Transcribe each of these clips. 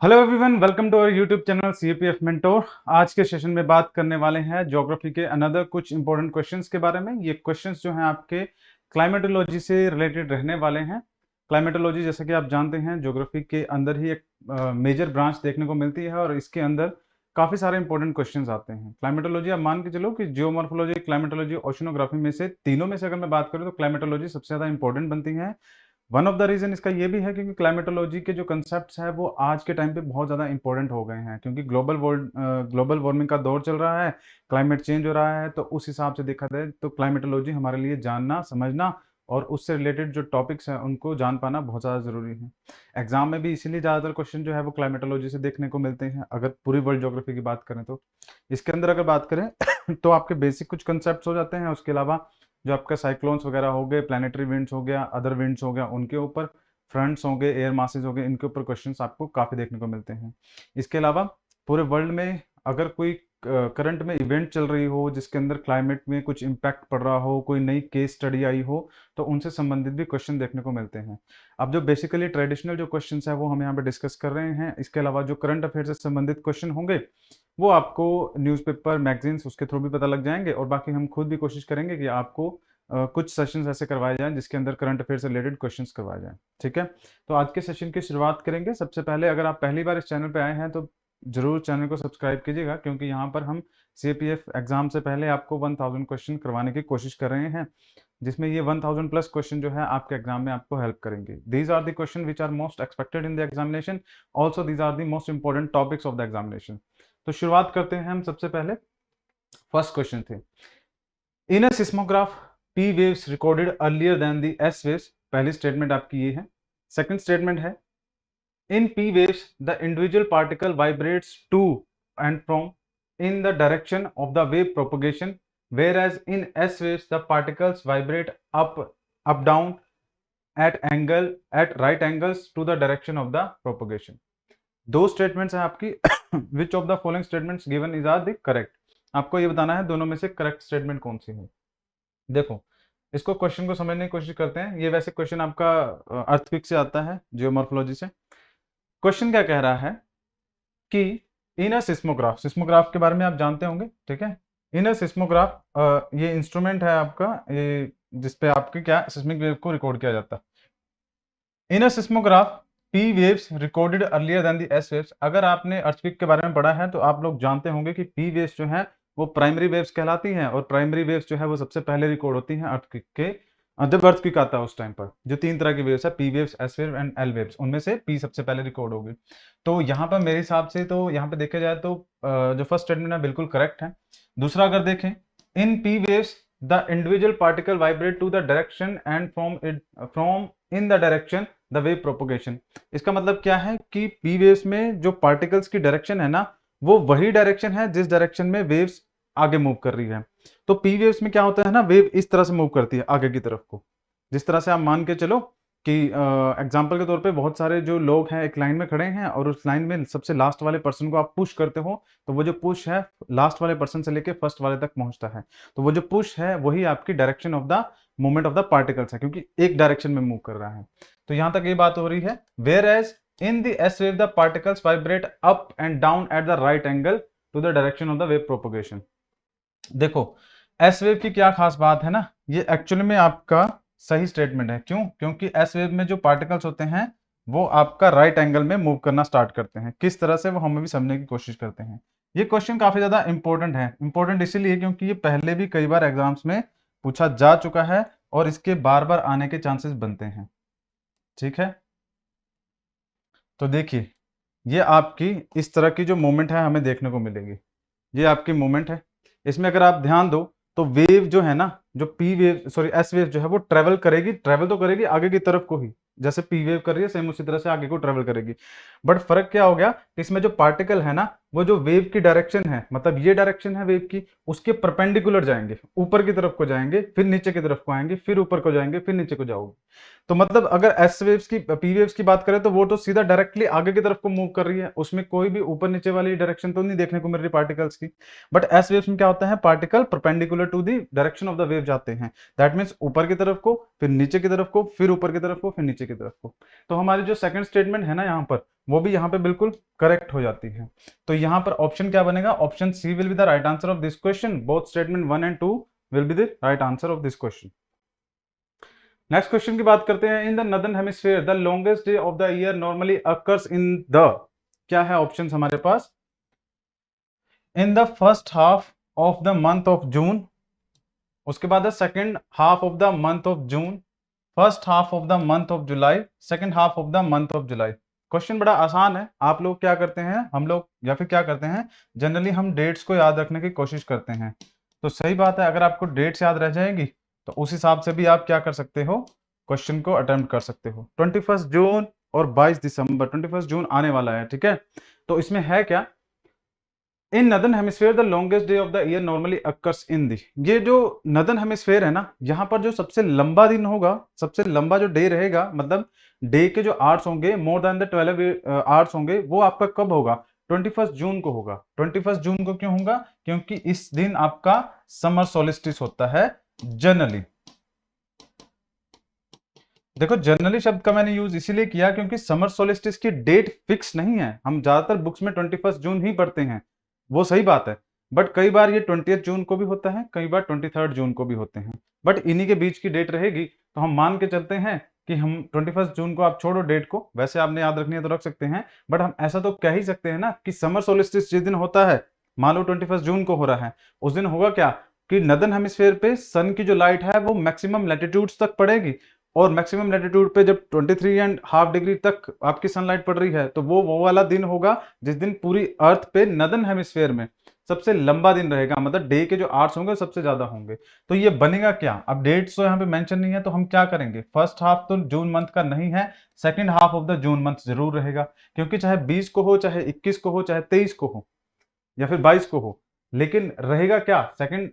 Hello everyone, welcome to our YouTube channel CAPF mentor. आज के session में बात करने वाले हैं ज्योग्राफी के अनदर कुछ इंपॉर्टेंट क्वेश्चंस के बारे में। ये क्वेश्चंस जो हैं आपके क्लाइमेटोलॉजी से रिलेटेड रहने वाले हैं। क्लाइमेटोलॉजी जैसे कि आप जानते हैं ज्योग्राफी के अंदर ही एक मेजर ब्रांच देखने को मिलती है और इसके अंदर काफ़ी सारे इंपॉर्टेंट क्वेश्चंस आते हैं। क्लाइमेटोलॉजी आप मान के चलो कि जियोमॉर्फोलॉजी, क्लाइमेटोलॉजी, ओशनोग्राफी में से तीनों में से अगर मैं बात करूँ तो क्लाइमेटोलॉजी सबसे ज़्यादा इंपॉर्टेंट बनती है। वन ऑफ द रीजन इसका ये भी है क्योंकि क्लाइमेटोलॉजी के जो कंसेप्ट्स हैं वो आज के टाइम पे बहुत ज़्यादा इंपॉर्टेंट हो गए हैं, क्योंकि ग्लोबल वार्मिंग का दौर चल रहा है, क्लाइमेट चेंज हो रहा है। तो उस हिसाब से देखा जाए तो क्लाइमेटोलॉजी हमारे लिए जानना, समझना और उससे रिलेटेड जो टॉपिक्स हैं उनको जान पाना बहुत ज़्यादा ज़रूरी है। एग्जाम में भी इसीलिए ज़्यादातर क्वेश्चन जो है वो क्लाइमेटोलॉजी से देखने को मिलते हैं अगर पूरी वर्ल्ड ज्योग्राफी की बात करें तो। इसके अंदर अगर बात करें तो आपके बेसिक कुछ कंसेप्ट हो जाते हैं। उसके अलावा जो आपका साइक्लोन्स वगैरह हो गए, प्लानिटरी विंड्स हो गया, अदर विंड्स हो गया, उनके ऊपर फ्रंट्स हो गए, एयर मासेस हो गए, इनके ऊपर क्वेश्चंस आपको काफ़ी देखने को मिलते हैं। इसके अलावा पूरे वर्ल्ड में अगर कोई करंट में इवेंट चल रही हो जिसके अंदर क्लाइमेट में कुछ इम्पैक्ट पड़ रहा हो, कोई नई केस स्टडी आई हो, तो उनसे संबंधित भी क्वेश्चन देखने को मिलते हैं। अब जो बेसिकली ट्रेडिशनल जो क्वेश्चन है वो हम यहाँ पे डिस्कस कर रहे हैं। इसके अलावा जो करंट अफेयर से संबंधित क्वेश्चन होंगे वो आपको न्यूज़पेपर, मैगजीन्स उसके थ्रू भी पता लग जाएंगे और बाकी हम खुद भी कोशिश करेंगे कि आपको कुछ सेशंस ऐसे करवाए जाएं जिसके अंदर करंट अफेयर से रिलेटेड क्वेश्चंस करवाए जाएं। ठीक है, तो आज के सेशन की शुरुआत करेंगे। सबसे पहले अगर आप पहली बार इस चैनल पे आए हैं तो जरूर चैनल को सब्सक्राइब कीजिएगा, क्योंकि यहाँ पर हम सीपीएफ एग्जाम से पहले आपको 1000 क्वेश्चन करवाने की कोशिश कर रहे हैं, जिसमें ये 1000 प्लस क्वेश्चन जो है आपके एग्जाम में आपको हेल्प करेंगे। These are the question which are most expected in the examination, also these are the most important topics of the examination. तो शुरुआत करते हैं हम। सबसे पहले फर्स्ट क्वेश्चन थे, in a seismograph P waves recorded earlier than the S waves। पहली statement आपकी ये है। सेकंड स्टेटमेंट है, in P waves the individual particle vibrates to and from in the direction of the wave propagation, whereas in S waves the particles vibrate up down at right angles to the direction of the propagation। दो statements हैं आपकी। Which of the following statements given is are the correct. आपको ये बताना है दोनों में से करेक्ट स्टेटमेंट कौन सी है। देखो, इसको क्वेश्चन को समझने की कोशिश करते हैं। ये वैसे क्वेश्चन आपका अर्थक्वेक से आता है, जियोमॉर्फोलॉजी से। क्वेश्चन क्या कह रहा है कि इन अ सिस्मोग्राफ, सिस्मोग्राफ के बारे में आप जानते होंगे, ठीक है। इन अ सिस्मोग्राफ ये इंस्ट्रूमेंट है आपका, ये जिसपे आपके क्या सिस्मिक वेव को रिकॉर्ड किया जाता है। इन a seismograph P waves recorded earlier than the S waves। अगर आपने अर्थक्वेक के बारे में पढ़ा है तो आप लोग जानते होंगे कि P waves जो है वो प्राइमरी वेव्स कहलाती हैं, और प्राइमरी वेव्स जो है वो सबसे पहले रिकॉर्ड होती हैं अर्थक्वेक के। जब अर्थक्वेक आता है उस टाइम पर जो तीन तरह की वेव्स है, P waves, S wave and L waves, उनमें से P सबसे पहले रिकॉर्ड होगी। तो यहाँ पर मेरे हिसाब से तो यहाँ पे देखा जाए तो जो फर्स्ट स्टेटमेंट है बिल्कुल करेक्ट है। दूसरा अगर देखें, in P waves the individual particle vibrate to the direction and from in the direction the wave propagation. इसका मतलब क्या है कि P वेव्स में जो पार्टिकल्स की डायरेक्शन है ना, वो वही डायरेक्शन है जिस डायरेक्शन में वेव्स आगे मूव कर रही है। तो P वेव्स में क्या होता है ना, वेव इस तरह से मूव करती है आगे की तरफ को। जिस तरह से आप मान के चलो कि एग्जाम्पल के तौर पे बहुत सारे जो लोग हैं एक लाइन में खड़े हैं और उस लाइन में सबसे लास्ट वाले पर्सन को आप पुश करते हो, तो वो जो पुश है लास्ट वाले पर्सन से लेके फर्स्ट वाले तक पहुंचता है। तो वो जो पुश है वही आपकी direction of the movement of the particles है, क्योंकि एक डायरेक्शन में मूव कर रहा है। तो यहां तक ये बात हो रही है। Whereas in the S wave the particles vibrate up and down at the right angle to the direction of the wave propagation. देखो, एस वेव की क्या खास बात है ना, ये एक्चुअली में आपका सही स्टेटमेंट है। क्यों? क्योंकि एस वेव में जो पार्टिकल्स होते हैं वो आपका राइट एंगल में मूव करना स्टार्ट करते हैं। किस तरह से, वो हमें भी समझने की कोशिश करते हैं। ये क्वेश्चन काफी ज्यादा इंपॉर्टेंट है। इंपॉर्टेंट इसीलिए क्योंकि ये पहले भी कई बार एग्जाम्स में पूछा जा चुका है और इसके बार बार आने के चांसेस बनते हैं। ठीक है, तो देखिए, ये आपकी इस तरह की जो मूवमेंट है हमें देखने को मिलेगी। ये आपकी मूवमेंट है। इसमें अगर आप ध्यान दो तो वेव जो है ना, जो एस वेव जो है वो ट्रेवल करेगी, ट्रेवल तो करेगी आगे की तरफ को ही, जैसे पी वेव कर रही है सेम उसी तरह से आगे को ट्रेवल करेगी। बट फर्क क्या हो गया, इसमें जो पार्टिकल है ना, वो जो वेव की डायरेक्शन है, मतलब ये डायरेक्शन है वेव की, उसके परपेंडिकुलर जाएंगे, ऊपर की तरफ को जाएंगे, फिर नीचे की तरफ को आएंगे, फिर ऊपर को जाएंगे, फिर नीचे को जाओगे। तो मतलब अगर एस वेव्स की पी वेव्स की बात करें तो वो तो सीधा डायरेक्टली आगे की तरफ को मूव कर रही है, उसमें कोई भी ऊपर नीचे वाली डायरेक्शन तो नहीं देखने को मिल रही पार्टिकल्स की। बट एस वेव्स में क्या होता है, particle perpendicular to the direction of the wave जाते हैं। दैट मीन्स ऊपर की तरफ को, फिर नीचे की तरफ को, फिर ऊपर की तरफ को, फिर नीचे की तरफ को। तो हमारी जो सेकंड स्टेटमेंट है ना यहाँ पर, वो भी यहाँ पे बिल्कुल करेक्ट हो जाती है। तो यहाँ पर ऑप्शन क्या बनेगा, option C will be the right answer of this question. Both statement 1 and 2 will be the right answer of this question. Next question की बात करते हैं। In the northern hemisphere the longest day of the year normally occurs in the, क्या है options हमारे पास, in the first half of the month of June, उसके बाद second half of the month of June, first half of the month of July, second half of the month of July. Question बड़ा आसान है। आप लोग क्या करते हैं, हम लोग या फिर क्या करते हैं, जनरली हम डेट्स को याद रखने की कोशिश करते हैं। तो सही बात है, अगर आपको डेट्स याद रह जाएंगी तो उस हिसाब से भी आप क्या कर सकते हो, क्वेश्चन को अटेम्प्ट कर सकते हो। 21 जून और 22 दिसंबर, 21 जून आने वाला है, ठीक है। तो इसमें है क्या, in northern hemisphere the longest day of the year normally occurs in the. ये जो नदर्न हेमिस्फेयर है ना, यहाँ पर जो सबसे लंबा दिन होगा, सबसे लंबा जो डे रहेगा, मतलब डे के जो आवर्स होंगे मोर देन द 12 आवर्स होंगे, वो आपका कब होगा, 21 जून को होगा। 21 जून को क्यों होगा, क्योंकि इस दिन आपका समर सोलिस्टिस होता है जनरली। देखो जनरली शब्द का मैंने यूज इसीलिए किया क्योंकि समर सोलिस्टिस की डेट फिक्स नहीं है। हम ज्यादातर बुक्स में 21 जून ही पढ़ते हैं, वो सही बात है। बट कई बार ये 20 जून को भी होता है, कई बार 23 जून को भी होते हैं। बट इन्हीं के बीच की डेट रहेगी, तो हम मान के चलते हैं कि हम 21 जून को, आप छोड़ो डेट को, वैसे आपने याद रखनी है तो रख सकते हैं। बट हम ऐसा तो कह ही सकते हैं ना कि समर सोलिस्टिस जिस दिन होता है, मान लो 21 जून को हो रहा है, उस दिन होगा क्या कि नदर्न हेमिस्फेयर पे सन की जो लाइट है वो मैक्सिमम लैटिट्यूड्स तक पड़ेगी। और मैक्सिमम लैटिट्यूड पे जब 23.5 डिग्री तक आपकी सनलाइट पड़ रही है, तो वो वाला दिन होगा जिस दिन पूरी अर्थ पे नदर्न हेमिस्फेयर में सबसे लंबा दिन रहेगा, मतलब डे के जो आवर्स होंगे सबसे ज्यादा होंगे। तो ये बनेगा क्या, अब डेट्स तो यहाँ पे मेंशन नहीं है, तो हम क्या करेंगे, फर्स्ट हाफ तो जून मंथ का नहीं है, second half of the June month जरूर रहेगा। क्योंकि चाहे 20 को हो, चाहे 21 को हो, चाहे 23 को हो, या फिर 22 को हो, लेकिन रहेगा क्या, second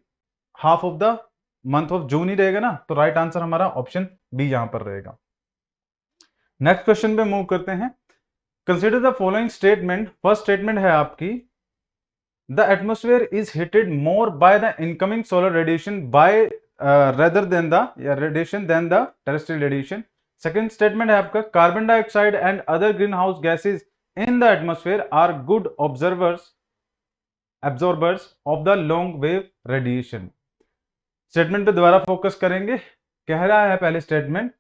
half of the month of June ही रहेगा ना। तो राइट आंसर हमारा ऑप्शन बी यहां पर रहेगा। नेक्स्ट क्वेश्चन पे मूव करते हैं। Consider the following statement. First statement है आपकी, the atmosphere is heated more by the incoming solar radiation by rather than the radiation than the terrestrial radiation. Second statement है आपका, carbon dioxide and other green house gases in the atmosphere are good absorbers of the long wave radiation. Statement पे दोबारा focus करेंगे। कह रहा है पहले statement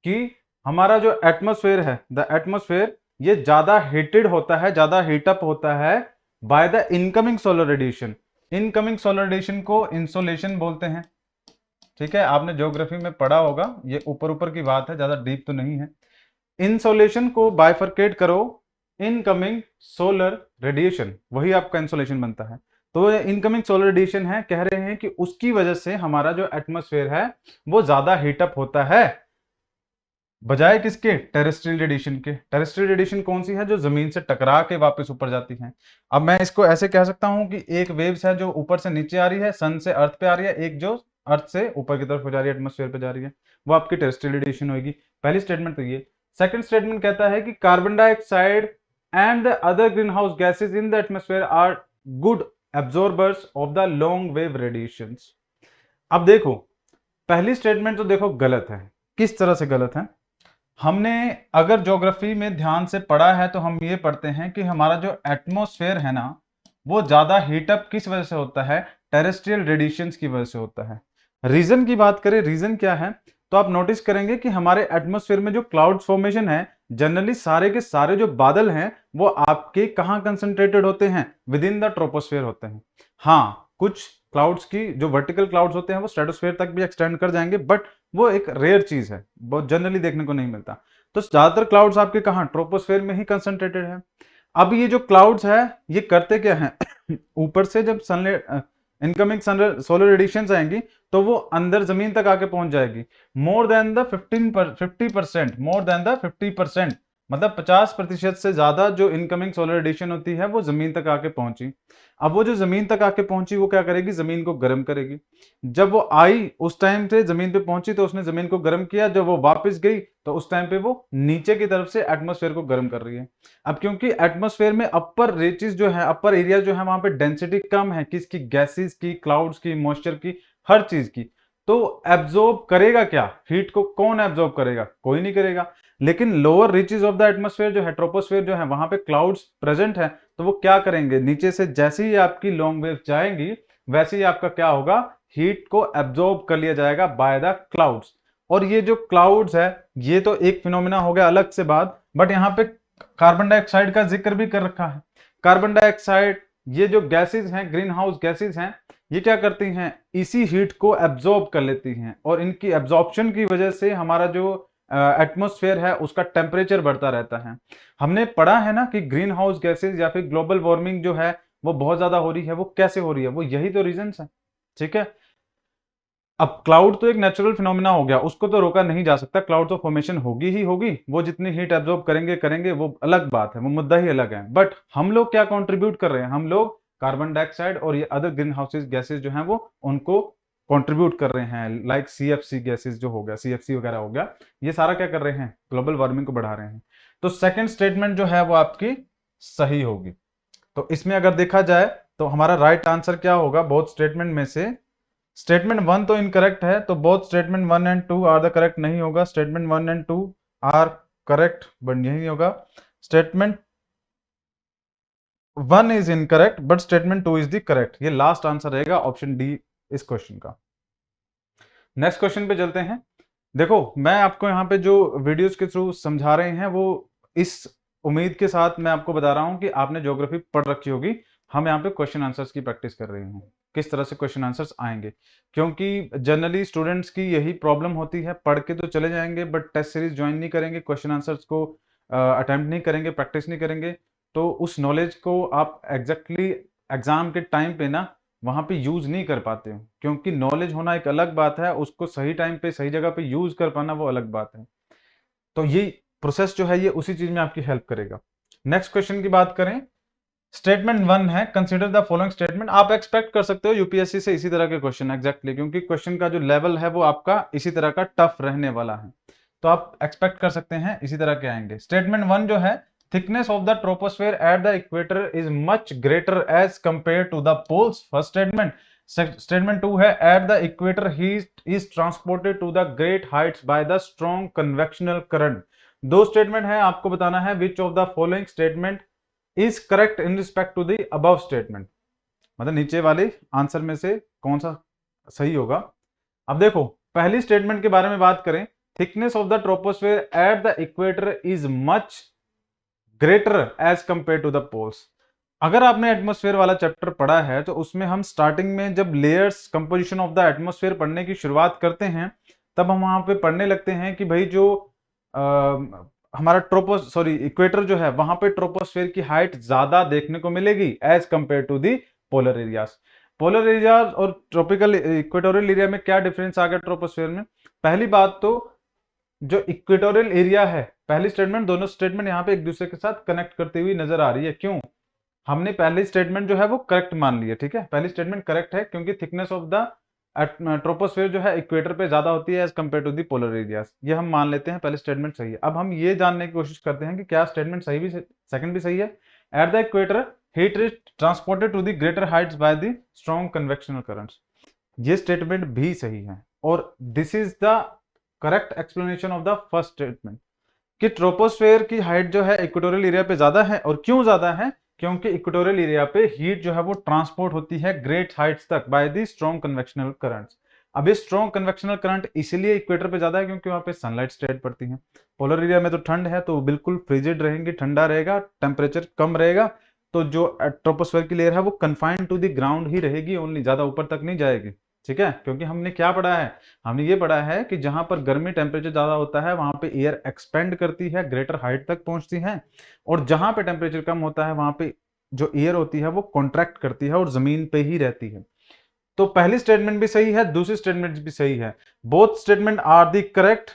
कि हमारा जो एटमॉस्फेयर है, द एटमॉस्फेयर, ये ज्यादा हीटेड होता है, ज्यादा हीटअप होता है bye the incoming solar radiation. Incoming solar radiation को इंसोलेशन बोलते हैं, ठीक है। आपने ज्योग्राफी में पढ़ा होगा, ये ऊपर ऊपर की बात है, ज्यादा डीप तो नहीं है। इंसोलेशन को बाइफरकेट करो, इनकमिंग सोलर रेडिएशन, वही आपका इंसोलेशन बनता है। तो इनकमिंग सोलर रेडिएशन है, कह रहे हैं कि उसकी वजह से हमारा जो एटमॉस्फेयर है वो ज्यादा हीटअप होता है बजाय किसके, टेरेस्ट्रियल रेडिएशन के। टेरेस्ट्रियल रेडिएशन कौन सी है, जो जमीन से टकरा के वापस ऊपर जाती है। अब मैं इसको ऐसे कह सकता हूं कि एक वेव्स है जो ऊपर से नीचे आ रही है, सन से अर्थ पे आ रही है, एक जो अर्थ से ऊपर की तरफ हो जा रही है, एटमॉस्फेयर पे जा रही है, वो आपकी टेरेस्ट्रियल रेडिएशन होगी। पहली स्टेटमेंट तो ये। सेकंड स्टेटमेंट कहता है कि carbon dioxide and the other green house gases in the atmosphere are good absorbers of the long wave radiations. अब देखो पहली स्टेटमेंट तो देखो गलत है। किस तरह से गलत है, हमने अगर ज्योग्राफी में ध्यान से पढ़ा है तो हम ये पढ़ते हैं कि हमारा जो एटमॉस्फेयर है ना, वो ज्यादा हीटअप किस वजह से होता है, टेरेस्ट्रियल रेडिएशंस की वजह से होता है। रीजन की बात करें, रीजन क्या है, तो आप नोटिस करेंगे कि हमारे एटमॉस्फेयर में जो क्लाउड फॉर्मेशन है, जनरली सारे के सारे जो बादल हैं वो आपके कहां कंसंट्रेटेड होते हैं, विद इन द ट्रोपोस्फेयर होते हैं। हाँ, कुछ क्लाउड्स की जो वर्टिकल क्लाउड्स होते हैं वो स्ट्रेटोस्फेयर तक भी एक्सटेंड कर जाएंगे, बट वो एक रेयर चीज है, बहुत जनरली देखने को नहीं मिलता। तो ज्यादातर क्लाउड्स आपके कहां, ट्रोपोस्फेयर में ही कंसंट्रेटेड है। अब ये जो क्लाउड्स है ये करते क्या है ऊपर से जब सनलाइट इनकमिंग सोलर रेडिएशंस आएंगी तो वो अंदर जमीन तक आके पहुंच जाएगी। More than the 50%, more than the 50% मतलब 50% से ज्यादा जो इनकमिंग सोलर रेडिएशन होती है वो जमीन तक आके पहुंची। अब वो जो जमीन तक आके पहुंची वो क्या करेगी, जमीन को गर्म करेगी। जब वो आई उस टाइम से जमीन पे पहुंची तो उसने जमीन को गर्म किया, जब वो वापस गई तो उस टाइम पे वो नीचे की तरफ से एटमॉस्फेयर को गर्म कर रही है। अब क्योंकि एटमॉस्फेयर में अपर रेचेस जो है, अपर एरिया जो है, वहां पे डेंसिटी कम है, किसकी, गैसेस की, क्लाउड्स की, मॉइस्चर की, हर चीज की। तो एब्जॉर्ब करेगा क्या, हीट को कौन एब्जॉर्ब करेगा, कोई नहीं करेगा। लेकिन lower reaches of the atmosphere जो है, ट्रोपोस्फेयर जो है, वहां पे क्लाउड्स प्रेजेंट है, तो वो क्या करेंगे, नीचे से जैसे ही आपकी लॉन्ग वेव जाएंगी वैसे ही आपका क्या होगा, हीट को एब्जॉर्ब कर लिया जाएगा बाय द क्लाउड्स। और ये जो क्लाउड्स है ये तो एक फिनोमिना हो गया अलग से बात, बट यहाँ पे कार्बन डाइऑक्साइड का जिक्र भी कर रखा है। कार्बन डाइऑक्साइड, ये जो गैसेज हैं, ग्रीन हाउस गैसेज हैं, ये क्या करती हैं, इसी हीट को एब्जॉर्ब कर लेती हैं, और इनकी एब्जॉर्प्शन की वजह से हमारा जो एटमॉस्फेयर है उसका टेम्परेचर बढ़ता रहता है। हमने पढ़ा है ना कि ग्रीन हाउस गैसेज या फिर ग्लोबल वार्मिंग जो है वो बहुत ज्यादा हो रही है, वो कैसे हो रही है, वो यही तो रीजन है। ठीक है। अब क्लाउड तो एक नेचुरल फिनोमिना हो गया, उसको तो रोका नहीं जा सकता, क्लाउड तो फॉर्मेशन होगी ही होगी, वो जितनी हीट एब्जॉर्ब करेंगे करेंगे वो अलग बात है, वो मुद्दा ही अलग है। बट हम लोग क्या कंट्रीब्यूट कर रहे हैं, हम लोग कार्बन डाइऑक्साइड और ये अदर ग्रीन हाउसेज गैसेज जो हैं वो उनको कंट्रीब्यूट कर रहे हैं, लाइक सीएफसी गैसेज जो हो गया, सीएफसी वगैरह हो गया, ये सारा क्या कर रहे हैं, ग्लोबल वार्मिंग को बढ़ा रहे हैं। तो सेकंड स्टेटमेंट जो है वो आपकी सही होगी। तो इसमें अगर देखा जाए तो हमारा राइट आंसर क्या होगा, बोथ स्टेटमेंट में से स्टेटमेंट 1 तो इनकरेक्ट है, तो both statement 1 and 2 are the correct नहीं होगा, statement 1 and 2 are correct but यही होगा, statement 1 is incorrect but statement 2 is the correct, ये लास्ट आंसर रहेगा ऑप्शन डी इस क्वेश्चन का। नेक्स्ट क्वेश्चन पे चलते हैं। देखो मैं आपको यहाँ पे जो वीडियोस के थ्रू समझा रहे हैं वो इस उम्मीद के साथ मैं आपको बता रहा हूँ कि आपने ज्योग्राफी पढ़ रखी होगी। हम यहाँ पे क्वेश्चन आंसर्स की प्रैक्टिस कर रहे हैं, किस तरह से क्वेश्चन आंसर्स आएंगे, क्योंकि जनरली स्टूडेंट्स की यही प्रॉब्लम होती है, पढ़ के तो चले जाएंगे बट टेस्ट सीरीज ज्वाइन नहीं करेंगे, क्वेश्चन आंसर्स को अटेम्प्ट नहीं करेंगे, प्रैक्टिस नहीं करेंगे, तो उस नॉलेज को आप एग्जैक्टली एग्जाम के टाइम पे ना वहां पे यूज नहीं कर पाते हो, क्योंकि नॉलेज होना एक अलग बात है, उसको सही टाइम पे सही जगह पे यूज कर पाना वो अलग बात है। तो ये प्रोसेस जो है ये उसी चीज में आपकी हेल्प करेगा। नेक्स्ट क्वेश्चन की बात करें, स्टेटमेंट 1 है, कंसीडर द फॉलोइंग स्टेटमेंट। आप एक्सपेक्ट कर सकते हो यूपीएससी से इसी तरह के क्वेश्चन एग्जैक्टली, क्योंकि क्वेश्चन का जो लेवल है वो आपका इसी तरह का टफ रहने वाला है, तो आप एक्सपेक्ट कर सकते हैं इसी तरह के आएंगे। स्टेटमेंट 1 जो है, thickness of the troposphere at the equator is much greater as compare to the poles, first statement. Statement 2 है, at the equator heat is transported to the great heights by the strong convectional current. दो statement है, आपको बताना है which of the following statement is correct in respect to the above statement, मतलब नीचे वाले answer में से कौन सा सही होगा। अब देखो पहली स्टेटमेंट के बारे में बात करें, thickness of the troposphere at the equator is much greater as compare to the poles. अगर आपने एटमॉस्फेयर वाला चैप्टर पढ़ा है तो उसमें हम स्टार्टिंग में जब layers composition of the atmosphere पढ़ने की शुरुआत करते हैं तब हम वहां पे पढ़ने लगते हैं कि भाई जो हमारा इक्वेटर जो है वहां पे ट्रोपोस्फेयर की हाइट ज्यादा देखने को मिलेगी as compare to the polar areas. Polar areas और ट्रॉपिकल इक्वेटोरियल एरिया में क्या डिफरेंस आ गया ट्रोपोस्फेयर में, पहली बात तो जो इक्वेटोरियल एरिया है, पहली स्टेटमेंट दोनों स्टेटमेंट यहाँ पे एक दूसरे के साथ कनेक्ट करती हुई नजर आ रही है, क्यों, हमने पहली स्टेटमेंट जो है वो करेक्ट मान ली है, ठीक है, पहली स्टेटमेंट करेक्ट है क्योंकि थिकनेस ऑफ द ट्रोपोस्फेयर जो है इक्वेटर पे ज्यादा होती है as compare to the polar areas, ये हम मान लेते हैं, पहले स्टेटमेंट सही है। अब हम ये जानने की कोशिश करते हैं कि क्या स्टेटमेंट सही भी, सेकंड भी सही है। At the equator heat is transported to the greater heights by the strong convectional currents, ये स्टेटमेंट भी सही है, और this is the correct explanation of the first statement कि ट्रोपोस्फेयर की हाइट जो है इक्वेटोरियल एरिया पे ज्यादा है, और क्यों ज्यादा है, क्योंकि इक्वेटोरियल एरिया पे हीट जो है वो ट्रांसपोर्ट होती है ग्रेट हाइट्स तक bye the strong convectional currents. अब ये स्ट्रॉन्ग कन्वेक्शनल करंट इसीलिए इक्वेटर पे ज्यादा है क्योंकि वहां पे सनलाइट स्ट्रेट पड़ती है। पोलर एरिया में तो ठंड है तो बिल्कुल फ्रिजिड रहेंगे, ठंडा रहेगा, टेम्परेचर कम रहेगा, तो जो ट्रोपोस्फेयर की लेयर है वो कन्फाइंड टू द ग्राउंड ही रहेगी ओनली, ज्यादा ऊपर तक नहीं जाएगी, ठीक है। क्योंकि हमने क्या पढ़ा है, हमने ये पढ़ा है कि जहां पर गर्मी टेम्परेचर ज्यादा होता है वहां पे एयर एक्सपेंड करती है, ग्रेटर हाइट तक पहुंचती है, और जहां पे टेम्परेचर कम होता है वहां पे जो एयर होती है वो कॉन्ट्रैक्ट करती है और जमीन पे ही रहती है। तो पहली स्टेटमेंट भी सही है, दूसरी स्टेटमेंट भी सही है, both statement are the correct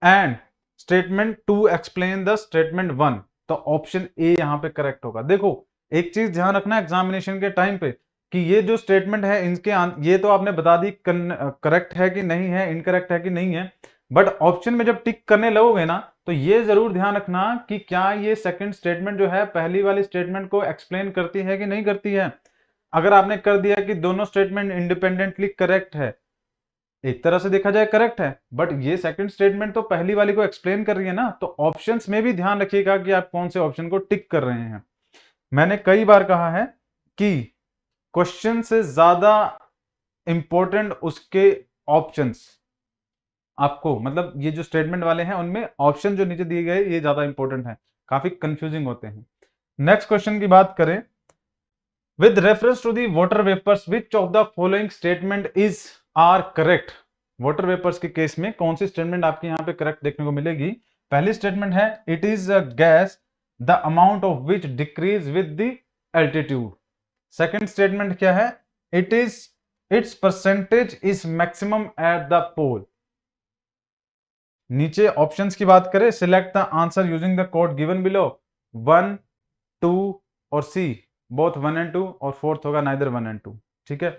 and statement 2 explain the statement 1, तो ऑप्शन ए यहाँ पे करेक्ट होगा। देखो एक चीज ध्यान रखना एग्जामिनेशन के टाइम पे कि ये जो स्टेटमेंट है इनके ये तो आपने बता दी करेक्ट है कि नहीं है, इनकरेक्ट है कि नहीं है, बट ऑप्शन में जब टिक करने लगोगे ना तो ये जरूर ध्यान रखना कि क्या ये सेकंड स्टेटमेंट जो है पहली वाली स्टेटमेंट को एक्सप्लेन करती है कि नहीं करती है। अगर आपने कर दिया कि दोनों स्टेटमेंट इंडिपेंडेंटली करेक्ट है, एक तरह से देखा जाए करेक्ट है, बट ये सेकंड स्टेटमेंट तो पहली वाली को एक्सप्लेन कर रही है ना, तो ऑप्शंस में भी ध्यान रखिएगा कि आप कौन से ऑप्शन को टिक कर रहे हैं। मैंने कई बार कहा है कि क्वेश्चन से ज्यादा इंपॉर्टेंट उसके ऑप्शंस, आपको मतलब ये जो स्टेटमेंट वाले हैं उनमें ऑप्शन जो नीचे दिए गए ये ज्यादा इंपॉर्टेंट है, काफी कंफ्यूजिंग होते हैं। नेक्स्ट क्वेश्चन की बात करें, with reference to the water vapours which of the following statement is are correct. Water vapours के केस में कौन सी स्टेटमेंट आपके यहाँ पे करेक्ट देखने को मिलेगी। पहली स्टेटमेंट है it is a gas the amount of which decrease with the altitude. Second statement क्या है, it is its percentage is maximum at the pole. नीचे ऑप्शंस की बात करें, select the answer using the code given below, 1 2 और सी, both 1 and 2, और fourth होगा neither 1 and 2। ठीक है,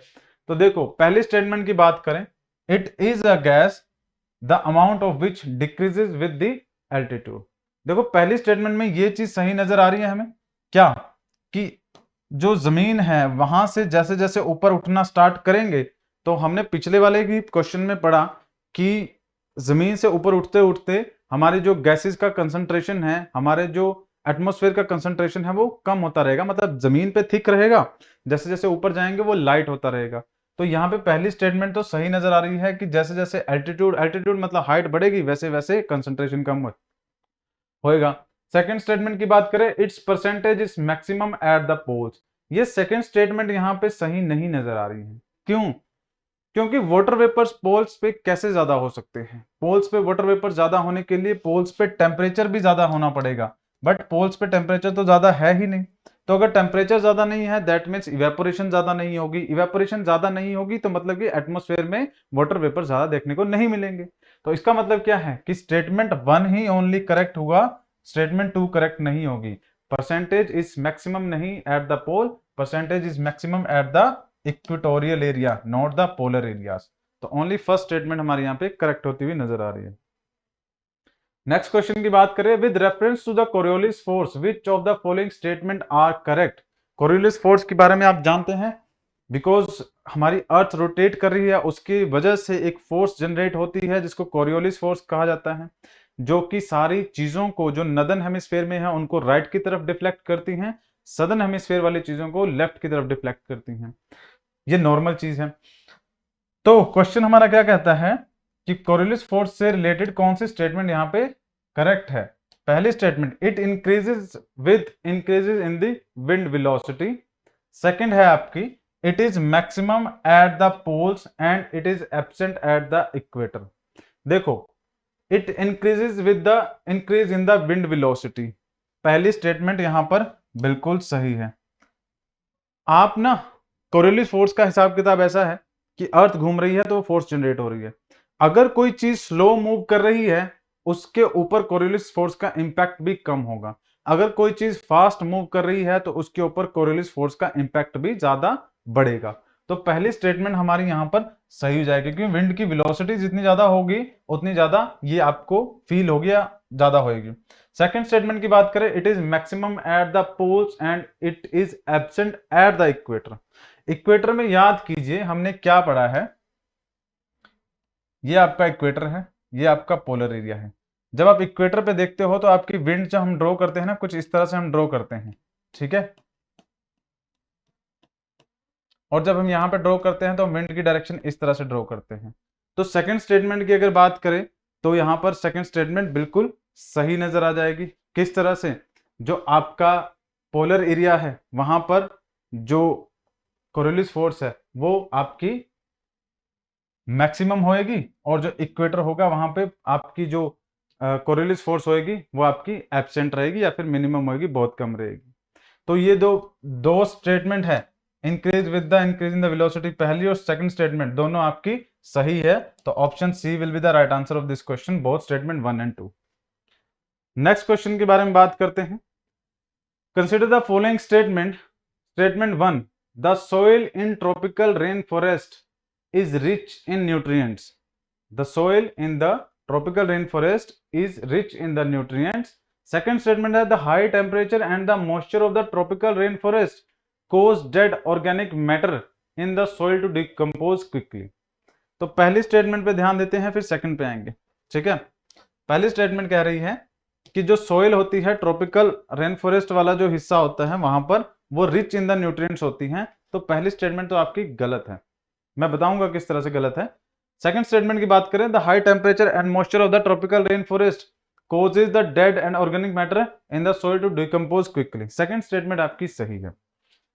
तो देखो पहली स्टेटमेंट की बात करें, it is a gas the amount of which decreases with the altitude. देखो पहली स्टेटमेंट में ये चीज सही नजर आ रही है हमें, क्या कि जो जमीन है वहां से जैसे जैसे ऊपर उठना स्टार्ट करेंगे, तो हमने पिछले वाले की क्वेश्चन में पढ़ा कि जमीन से ऊपर उठते उठते हमारे जो गैसेस का कंसंट्रेशन है, हमारे जो एटमॉस्फेयर का कंसंट्रेशन है वो कम होता रहेगा, मतलब जमीन पे थिक रहेगा, जैसे जैसे ऊपर जाएंगे वो लाइट होता रहेगा। तो यहाँ पे पहली स्टेटमेंट तो सही नजर आ रही है कि जैसे जैसे एल्टीट्यूड एल्टीट्यूड मतलब हाइट बढ़ेगी वैसे वैसे कंसंट्रेशन कम होएगा। सेकंड स्टेटमेंट की बात करें, its percentage is maximum at the poles, ये सेकंड स्टेटमेंट यहाँ पे सही नहीं नजर आ रही है। क्यों? क्योंकि वाटर वेपर्स पोल्स पे कैसे ज्यादा हो सकते हैं, पोल्स पे वाटर वेपर ज्यादा होने के लिए पोल्स पे टेम्परेचर भी ज्यादा होना पड़ेगा, बट पोल्स पे टेम्परेचर तो ज्यादा है ही नहीं। तो अगर टेम्परेचर ज्यादा नहीं है दैट मीन्स इवेपोरेशन ज्यादा नहीं होगी, इवेपोरेशन ज्यादा नहीं होगी तो मतलब कि एटमॉस्फेयर में वाटर वेपर ज्यादा देखने को नहीं मिलेंगे। तो इसका मतलब क्या है कि स्टेटमेंट 1 ही ओनली करेक्ट होगा, स्टेटमेंट 2 करेक्ट नहीं होगी। परसेंटेज इज मैक्सिमम नहीं at the pole, percentage is maximum at the equatorial area not the polar areas. तो ओनली फर्स्ट स्टेटमेंट हमारे यहाँ पे करेक्ट होती हुई नजर आ रही है। नेक्स्ट क्वेश्चन की बात करें, with reference to the Coriolis force which of the following statement are correct. Coriolis force के बारे में आप जानते हैं, बिकॉज हमारी अर्थ रोटेट कर रही है उसकी वजह से एक फोर्स जनरेट होती है जिसको कोरियोलिस फोर्स कहा जाता है, जो कि सारी चीजों को जो नदन हेमिस्फेयर में है उनको राइट की तरफ डिफ्लेक्ट करती हैं, सदर्न हेमिस्फेयर वाली चीजों को लेफ्ट की तरफ डिफ्लेक्ट करती हैं। ये नॉर्मल चीज है। तो क्वेश्चन हमारा क्या कहता है कि कोरियोलिस फोर्स से रिलेटेड कौन सी स्टेटमेंट यहाँ पे करेक्ट है। पहली statement, it increases with increases in the wind velocity. Second है आपकी, it is maximum at the poles and it is absent at the equator. देखो it increases with the increase in the wind velocity, पहली statement यहां पर बिल्कुल सही है। आप ना कोरियोलिस फोर्स का हिसाब किताब ऐसा है कि अर्थ घूम रही है तो फोर्स जनरेट हो रही है, अगर कोई चीज स्लो मूव कर रही है उसके ऊपर कोरियोलिस फोर्स का इंपैक्ट भी कम होगा, अगर कोई चीज फास्ट मूव कर रही है तो उसके ऊपर कोरियोलिस फोर्स का इंपैक्ट भी ज्यादा बढ़ेगा। तो पहली स्टेटमेंट हमारी यहां पर सही हो जाएगी, क्योंकि विंड की वेलोसिटी जितनी ज्यादा होगी उतनी ज्यादा ये आपको फील होगी या ज्यादा होगी। सेकंड स्टेटमेंट की बात करें, it is maximum at the poles and it is absent at the equator. Equator में याद कीजिए हमने क्या पढ़ा है, ये आपका इक्वेटर है, ये आपका पोलर एरिया है। जब आप इक्वेटर पे देखते हो तो आपकी विंड जब हम ड्रॉ करते हैं ना कुछ इस तरह से हम ड्रॉ करते हैं, ठीक है, और जब हम यहां पे ड्रॉ करते हैं तो विंड की डायरेक्शन इस तरह से ड्रॉ करते हैं। तो सेकंड स्टेटमेंट की अगर बात करें तो यहां पर सेकंड स्टेटमेंट बिल्कुल सही नजर आ जाएगी। किस तरह से, जो आपका पोलर एरिया है वहां पर जो कोरियोलिस फोर्स है वो आपकी मैक्सिमम होएगी, और जो इक्वेटर होगा वहां पे आपकी जो कोरियोलिस फोर्स होएगी वो आपकी एब्सेंट रहेगी या फिर मिनिमम होएगी, बहुत कम रहेगी। तो ये दो दो स्टेटमेंट है, increase with the increase in the velocity पहली और सेकंड स्टेटमेंट दोनों आपकी सही है। तो option C will be the right answer of this question, both statement 1 and 2। Next question के बारे में बात करते हैं। Consider the following statement. Statement 1, the soil in tropical rain forest is rich in nutrients. The soil in the tropical rain forest is rich in the nutrients. Second statement है the high temperature and the moisture of the tropical rain forest cause dead organic matter in the soil to decompose quickly। तो पहली statement पे ध्यान देते हैं, फिर second पे आएंगे। ठीक है, पहली स्टेटमेंट कह रही है कि जो सोइल होती है, ट्रॉपिकल रेन फॉरेस्ट वाला जो हिस्सा होता है वहां पर वो रिच इन द न्यूट्रिएंट्स होती हैं। तो पहली स्टेटमेंट तो आपकी गलत है, मैं बताऊंगा किस तरह से गलत है। सेकंड स्टेटमेंट की बात करें, the high temperature and moisture of the tropical rain forest causes the dead and organic matter in the soil to decompose quickly। Second statement आपकी सही है।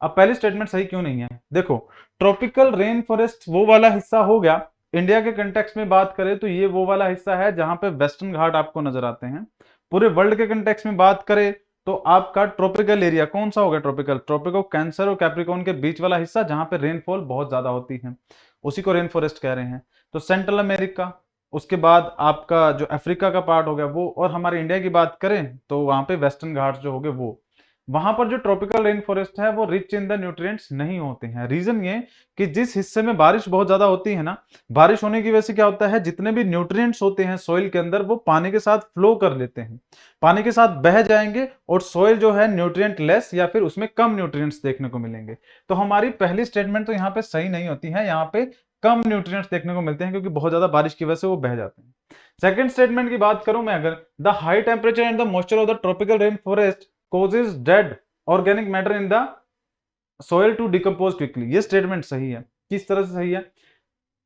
अब पहली स्टेटमेंट सही क्यों नहीं है? देखो, ट्रॉपिकल रेन फॉरेस्ट वो वाला हिस्सा हो गया। इंडिया के कंटेक्स्ट में बात करें तो ये वो वाला हिस्सा है जहां पे वेस्टर्न घाट आपको नजर आते हैं। पूरे वर्ल्ड के कंटेक्स्ट में बात करें तो आपका ट्रॉपिकल एरिया कौन सा होगा? ट्रॉपिकल, ट्रॉपिक ऑफ कैंसर और कैप्रिकॉर्न के बीच वाला हिस्सा जहां पे रेनफॉल बहुत ज्यादा होती है, उसी को रेन फॉरेस्ट कह रहे हैं। तो सेंट्रल अमेरिका, उसके बाद आपका जो अफ्रीका का पार्ट हो गया वो, और हमारे इंडिया की बात करें तो वहां पे वेस्टर्न घाट जो हो गए वो, वहां पर जो ट्रॉपिकल रेन फॉरेस्ट है वो रिच इन द न्यूट्रिएंट्स नहीं होते हैं। रीजन ये कि जिस हिस्से में बारिश बहुत ज्यादा होती है ना, बारिश होने की वजह से क्या होता है, जितने भी न्यूट्रिएंट्स होते हैं सॉइल के अंदर वो पानी के साथ फ्लो कर लेते हैं, पानी के साथ बह जाएंगे और सॉइल जो है न्यूट्रिएंट लेस या फिर उसमें कम न्यूट्रिएंट्स देखने को मिलेंगे। तो हमारी पहली स्टेटमेंट तो यहाँ पे सही नहीं होती है, यहाँ पे कम न्यूट्रिएंट्स देखने को मिलते हैं क्योंकि बहुत ज्यादा बारिश की वजह से वो बह जाते हैं। सेकंड स्टेटमेंट की बात करूं मैं अगर, the high temperature and the moisture of the tropical rain forest causes dead organic matter in the soil to decompose quickly, ये स्टेटमेंट सही है। किस तरह से सही है?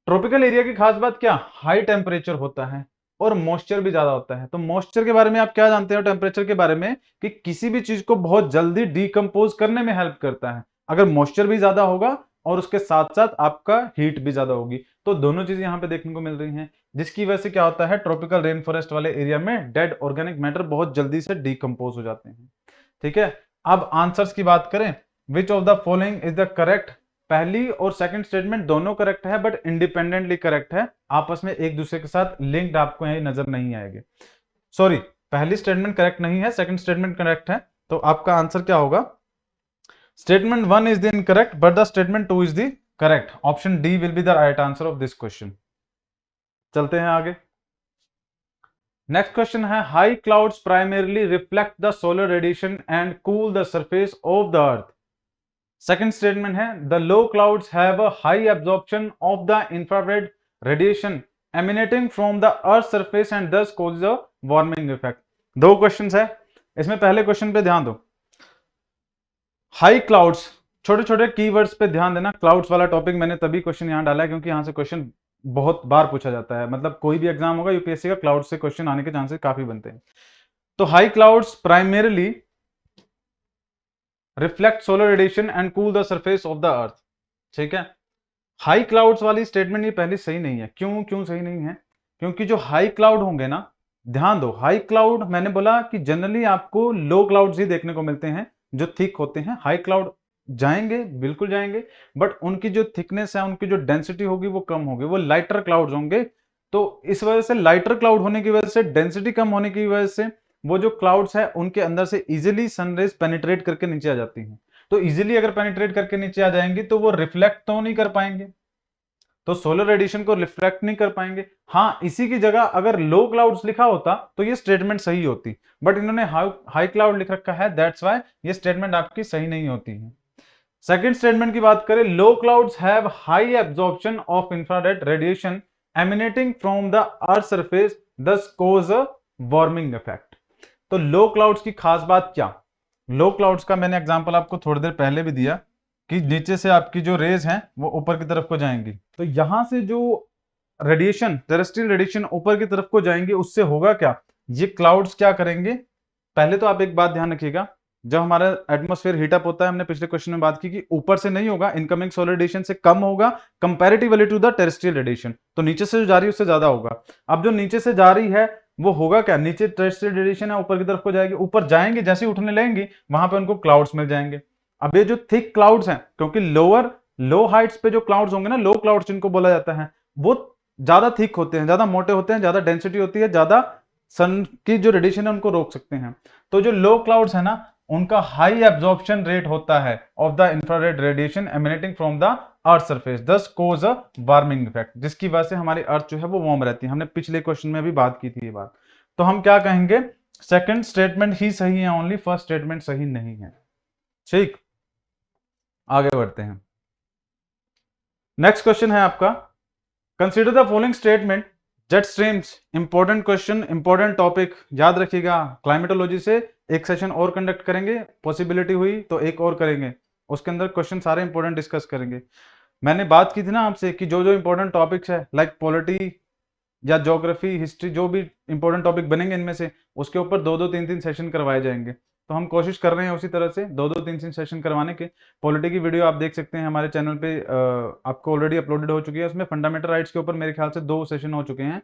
ट्रॉपिकल एरिया की खास बात क्या, हाई टेम्परेचर होता है और मॉइस्चर भी ज्यादा होता है। तो मॉइस्चर के बारे में आप क्या जानते हो टेम्परेचर के बारे में, कि किसी भी चीज को बहुत जल्दी डिकम्पोज करने में हेल्प करता है। अगर मॉइस्चर भी ज्यादा होगा और उसके साथ साथ आपका हीट भी ज्यादा होगी, तो दोनों चीजें यहाँ पे देखने को मिल रही हैं, जिसकी वजह से क्या होता है, ट्रॉपिकल रेन फॉरेस्ट वाले एरिया में डेड ऑर्गेनिक मैटर बहुत जल्दी से डिकम्पोज हो जाते हैं। ठीक है, अब आंसर्स की बात करें, विच of the following is the correct. पहली और सेकंड स्टेटमेंट दोनों करेक्ट है बट इंडिपेंडेंटली करेक्ट है, आपस में एक दूसरे के साथ लिंक्ड आपको यही नजर नहीं आएंगे। सॉरी, पहली स्टेटमेंट करेक्ट नहीं है, सेकंड स्टेटमेंट करेक्ट है। तो आपका आंसर क्या होगा? Statement 1 is the incorrect but the statement 2 is the correct. Option D will be the right answer of this question. चलते हैं आगे। नेक्स्ट क्वेश्चन है, high clouds primarily reflect the solar radiation and cool the surface of the earth. Second statement है, the low clouds have a high absorption of the infrared radiation emanating from the earth surface and thus causes a warming effect. दो questions है इसमें, पहले question पे ध्यान दो। High clouds, छोटे छोटे कीवर्ड्स पे ध्यान देना। क्लाउड्स वाला टॉपिक मैंने तभी क्वेश्चन यहां डाला है क्योंकि यहां से क्वेश्चन बहुत बार पूछा जाता है, मतलब कोई भी एग्जाम होगा यूपीएससी का, क्लाउड से क्वेश्चन आने के चांसेस काफी बनते हैं। तो high clouds primarily reflect solar radiation and cool the surface of the अर्थ। ठीक है, हाई क्लाउड्स वाली स्टेटमेंट ये पहले सही नहीं है। क्यों सही नहीं है? क्योंकि जो हाई क्लाउड होंगे ना, ध्यान दो, हाई क्लाउड मैंने बोला कि जनरली आपको लो क्लाउड्स ही देखने को मिलते हैं जो थिक होते हैं। हाई क्लाउड जाएंगे, बिल्कुल जाएंगे, बट उनकी जो थिकनेस है, उनकी जो डेंसिटी होगी वो कम होगी, वो लाइटर क्लाउड्स होंगे। तो इस वजह से लाइटर क्लाउड होने की वजह से, डेंसिटी कम होने की वजह से, वो जो क्लाउड्स है उनके अंदर से इजीली सनरेज पेनिट्रेट करके नीचे आ जाती हैं। तो इजीली अगर पेनिट्रेट करके नीचे आ जाएंगी तो वो रिफ्लेक्ट तो नहीं कर पाएंगे, तो सोलर रेडिएशन को रिफ्लेक्ट नहीं कर पाएंगे। हाँ, इसी की जगह अगर लो क्लाउड्स लिखा होता तो ये स्टेटमेंट सही होती, बट इन्होंने हाई क्लाउड लिख रखा है, दैट्स व्हाई ये स्टेटमेंट आपकी सही नहीं होती है। सेकंड स्टेटमेंट की बात करें, low clouds have high absorption of infrared radiation emanating from the earth surface thus cause a warming effect. तो लो क्लाउड्स की खास बात क्या? लो क्लाउड्स का मैंने एग्जांपल आपको थोड़ी देर पहले भी दिया कि नीचे से आपकी जो रेज हैं वो ऊपर की तरफ को जाएंगी, तो यहां से जो रेडिएशन, टेरेस्ट्रियल रेडिएशन ऊपर की तरफ को जाएंगे, उससे होगा क्या, ये क्लाउड्स क्या करेंगे। पहले तो आप एक बात ध्यान रखिएगा, जब हमारा एटमॉस्फेयर हीटअप होता है, हमने पिछले क्वेश्चन में बात की कि ऊपर से नहीं होगा, इनकमिंग सोलर रेडिएशन से कम होगा comparatively to the terrestrial radiation. तो नीचे से जो जा रही है उससे ज्यादा होगा। अब जो नीचे से जा रही है वो होगा क्या, नीचे टेरेस्ट्रियल रेडिएशन है, ऊपर की तरफ को जाएगी, ऊपर जाएंगे, जैसे ही उठने लगेंगी वहां पे उनको क्लाउड्स मिल जाएंगे। अब ये जो थिक क्लाउड्स हैं, क्योंकि लो हाइट्स पे जो क्लाउड्स होंगे ना, लो क्लाउड्स जिनको बोला जाता है, वो ज्यादा थिक होते हैं, ज्यादा मोटे होते हैं, ज्यादा डेंसिटी होती है, ज्यादा सन की जो रेडिएशन है उनको रोक सकते हैं। तो जो लो क्लाउड्स है ना, उनका हाई एब्जॉर्प्शन रेट होता है of the infrared radiation emanating from the earth surface, दस कोज अ वार्मिंग इफेक्ट, जिसकी वजह से हमारी अर्थ जो है वो वार्म रहती है। हमने पिछले क्वेश्चन में भी बात की थी ये बात। तो हम क्या कहेंगे, सेकंड स्टेटमेंट ही सही है ओनली, फर्स्ट स्टेटमेंट सही नहीं है। ठीक, आगे बढ़ते हैं। नेक्स्ट क्वेश्चन है आपका, consider the following statement, jet streams, important question, important topic, याद रखिएगा। क्लाइमेटोलॉजी से एक सेशन और कंडक्ट करेंगे, पॉसिबिलिटी हुई तो एक और करेंगे, उसके अंदर क्वेश्चन सारे इंपॉर्टेंट डिस्कस करेंगे। मैंने बात की थी ना आपसे कि जो जो इंपॉर्टेंट टॉपिक्स है लाइक पॉलिटी या ज्योग्राफी, हिस्ट्री, जो भी इंपॉर्टेंट टॉपिक बनेंगे इनमें से, उसके ऊपर 2-2 3-3 सेशन करवाए जाएंगे। तो हम कोशिश कर रहे हैं उसी तरह से 2-2 3-3 सेशन करवाने के। पॉलिटी की वीडियो आप देख सकते हैं हमारे चैनल पे, आपको ऑलरेडी अपलोडेड हो चुकी है। उसमें फंडामेंटल राइट्स के ऊपर मेरे ख्याल से 2 सेशन हो चुके हैं।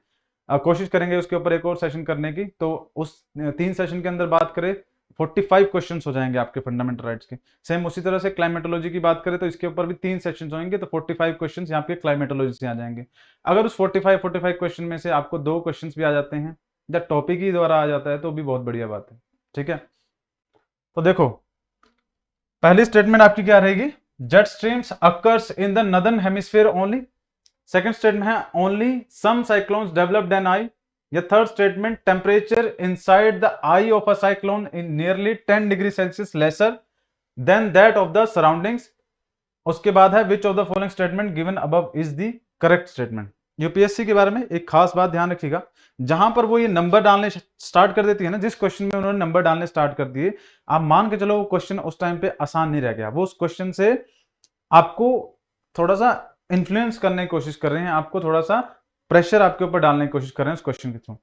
कोशिश करेंगे उसके ऊपर एक और सेशन करने की। तो उस 3 सेशन के अंदर बात करें, 45 क्वेश्चंस हो जाएंगे आपके फंडामेंटल राइट्स के। सेम उसी तरह से क्लाइमेटोलॉजी की बात करें तो इसके ऊपर भी 3 सेशंस होंगे, तो 45 क्वेश्चंस यहाँ पे क्लाइमेटोलॉजी से आ जाएंगे। अगर उस 45 क्वेश्चन में से आपको 2 क्वेश्चंस भी आ जाते हैं या टॉपिक ही द्वारा आ जाता है तो भी बहुत बढ़िया बात है। ठीक है, तो देखो पहली स्टेटमेंट आपकी क्या रहेगी, jet streams occurs in the northern hemisphere only. Second statement है only some cyclones developed an eye. या third statement, temperature inside the eye of a cyclone in nearly 10 degree Celsius lesser than that of the surroundings. उसके बाद है which of the following statement given above is the correct statement. UPSC के बारे में एक खास बात ध्यान रखिएगा, जहां पर वो ये नंबर डालने स्टार्ट कर देती है ना, जिस क्वेश्चन में उन्होंने नंबर डालने स्टार्ट कर दिए, आप मान के चलो वो क्वेश्चन उस टाइम पे आसान नहीं रह गया। वो उस क्वेश्चन से आपको थोड़ा सा इन्फ्लुएंस करने की कोशिश कर रहे हैं, आपको थोड़ा सा प्रेशर आपके ऊपर डालने की कोशिश कर रहे हैं उस क्वेश्चन के थ्रू।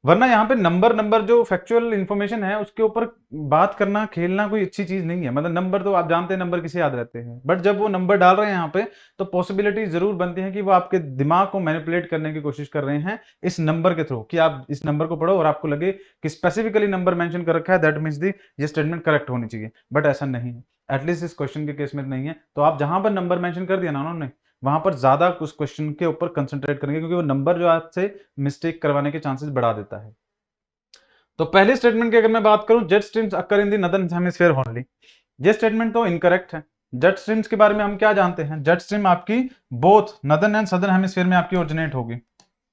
वरना यहाँ पे नंबर जो फैक्चुअल इंफॉर्मेशन है उसके ऊपर बात करना, खेलना कोई अच्छी चीज नहीं है। मतलब नंबर तो आप जानते हैं नंबर किसे याद रहते हैं, बट जब वो नंबर डाल रहे हैं यहाँ पे तो पॉसिबिलिटी जरूर बनती है कि वो आपके दिमाग को मैनिपुलेट करने की कोशिश कर रहे हैं इस नंबर के थ्रू, कि आप इस नंबर को पढ़ो और आपको लगे कि स्पेसिफिकली नंबर मेंशन कर रखा है, दैट मींस दी ये स्टेटमेंट करेक्ट होनी चाहिए। बट ऐसा नहीं है, एटलीस्ट इस क्वेश्चन के केस में नहीं है। तो आप जहां पर नंबर मेंशन कर दिया ना उन्होंने, वहां पर ज्यादा उस क्वेश्चन के ऊपर कंसंट्रेट करेंगे, क्योंकि वो नंबर जो आपसे मिस्टेक करवाने के चांसेस बढ़ा देता है। तो पहले स्टेटमेंट की अगर मैं बात करूं, jet streams occur in the northern hemisphere only, ये स्टेटमेंट तो इनकरेक्ट है। जेट स्ट्रीम्स के बारे में हम क्या जानते हैं, जेट स्ट्रीम आपकी both northern and southern hemisphere में आपकी ओरिजिनेट होगी।